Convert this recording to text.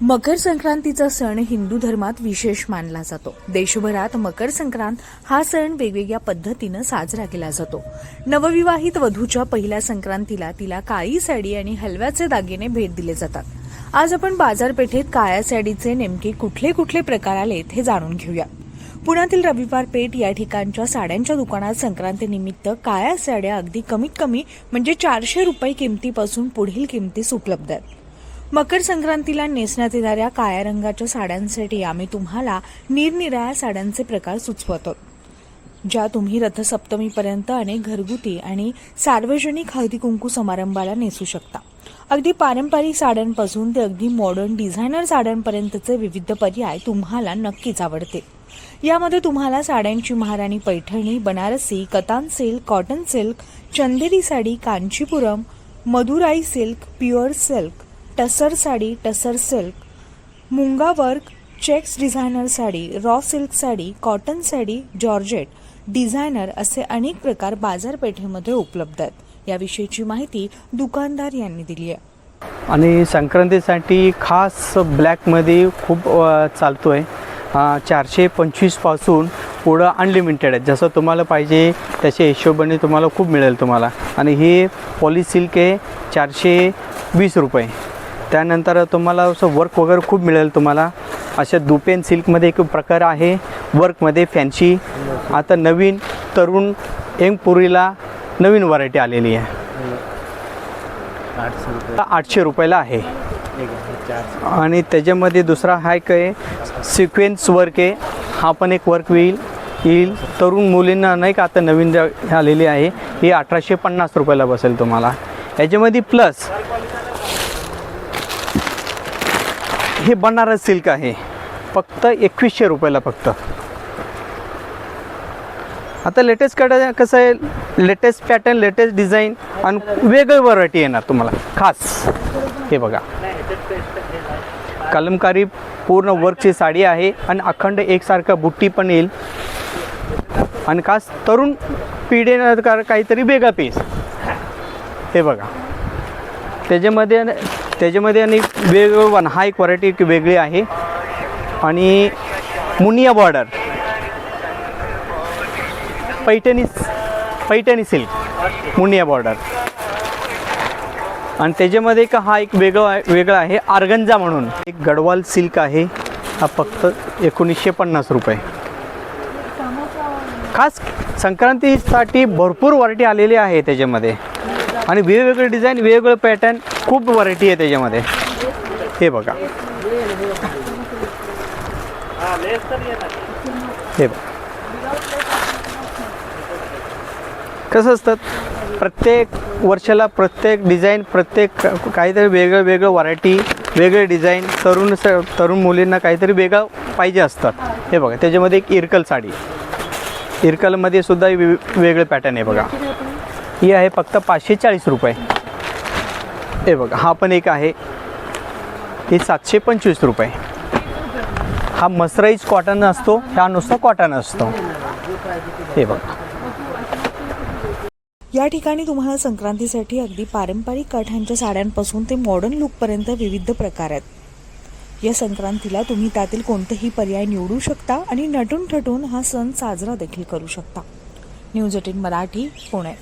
मकर संक्रांतीचा सण हिंदू धर्मात विशेष मानला जातो। देशभरात मकर संक्रांत हा सण वेगवेगळ्या पद्धतीने साजरा केला जातो। नवविवाहित वधूच्या पहिल्या संक्रांतीला तिला काळी साडी आणि हलव्याचे दागिने भेट दिले जातात। आज आपण बाजारपेठेत काळ्या साडीचे नेमके कुठले कुठले प्रकार आलेत हे जाणून घेऊया। पुण्यातील रविवार पेठ या ठिकाणच्या साड्यांच्या दुकानात संक्रांतीनिमित्त काळ्या साड्या अगदी कमीत कमी म्हणजे 400 रुपये किमतीपासून पुढील किमतीस उपलब्ध आहेत। मकर संक्रांतीला नेसण्यात येणाऱ्या काळ्या रंगाच्या साड्यांसाठी आम्ही तुम्हाला निरनिराळ्या साड्यांचे प्रकार सुचवतो, ज्या तुम्ही रथसप्तमीपर्यंत अनेक घरगुती आणि सार्वजनिक हळदी कुंकू समारंभाला नेसू शकता। अगदी पारंपरिक साड्यांपासून ते अगदी मॉडर्न डिझायनर साड्यांपर्यंतचे विविध पर्याय तुम्हाला नक्कीच आवडतील। यामध्ये तुम्हाला साड्यांची महाराणी पैठणी, बनारसी, कतान silk, cotton silk, Chanderi sari, Kanchipuram, Madurai silk, pure silk, tussar sari, tussar silk, मुंगा work, checks designer sari, raw silk sari, cotton sari, georgette, designer असे अनेक प्रकार बाजारपेठेमध्ये उपलब्ध आहेत। याविषयीची माहिती दुकानदार यांनी दिली आहे। आणि संक्रांतीसाठी खास ब्लॅकमध्ये खूप चालतोय। 425 पासून पुढं अनलिमिटेड आहे, जसं तुम्हाला पाहिजे त्याच्या हिशोबाने तुम्हाला खूप मिळेल तुम्हाला। आणि हे पॉली सिल्क आहे 420 रुपये। त्यानंतर तुम्हाला असं वर्क वगैरे खूप मिळेल तुम्हाला। अशा दुपेन सिल्कमध्ये एक प्रकार आहे, वर्कमध्ये फॅन्सी। आता नवीन तरुण यंग पुरीला नवीन व्हरायटी आलेली आहे, 800 रुपयाला आहे। आणि त्याच्यामध्ये दुसरा हा काय सिक्वेन्स वर्क आहे, हा पण एक वर्क येईल तरुण मुलींना नाही का, आता नवीन आलेली आहे। ही 1850 रुपयाला बसेल तुम्हाला। याच्यामध्ये प्लस हे बनारस सिल्क आहे, फक्त 2100 रुपयाला फक्त। आता लेटेस्ट कसं आहे, लेटेस्ट पॅटर्न, लेटेस्ट डिझाईन आणि वेगळी व्हरायटी येणार तुम्हाला खास। हे बघा, कलमकारी पूर्ण वर्कची साडी आहे आणि अखंड एकसारखा बुट्टी पण येईल आणि खास तरुण पिढीने काहीतरी वेगळा पीस। हे बघा, त्याच्यामध्ये आणि वेगवेगळं हा एक व्हरायटी वेगळी आहे। आणि Muniya border, Paithani silk, Muniya border. आणि त्याच्यामध्ये हा एक वेगळा आहे आर्गंजा म्हणून, एक गडवाल सिल्क आहे, हा फक्त 1950 रुपये। खास संक्रांतीसाठी भरपूर व्हरायटी आलेली आहे त्याच्यामध्ये, आणि वेगवेगळे डिझाईन, वेगवेगळे पॅटर्न, खूप व्हरायटी आहे त्याच्यामध्ये। हे बघा, हे बघा कसं असतं, प्रत्येक वर्षाला प्रत्येक डिझाईन, प्रत्येक काहीतरी वेगळं व्हरायटी, वेगळे डिझाईन, तरुण मुलींना काहीतरी वेगळं पाहिजे असतात। हे बघा, त्याच्यामध्ये एक इरकल साडी, इरकलमध्ये सुद्धा वेगळे पॅटर्न आहे बघा। ही आहे फक्त 540 रुपये। हे बघा, हा पण एक आहे, ही 725 रुपये। हा मसराईज कॉटन असतो, हा नुसता कॉटन असतो। हे बघा, या ठिकाणी तुम्हाला संक्रांतीसाठी अगदी पारंपरिक काठांच्या साड्यांपासून ते मॉडर्न लुकपर्यंत विविध प्रकार आहेत। या संक्रांतीला तुम्ही त्यातील कोणतेही पर्याय निवडू शकता आणि नटून थटून हा सण साजरा देखील करू शकता। न्यूज 18 मराठी, पुणे।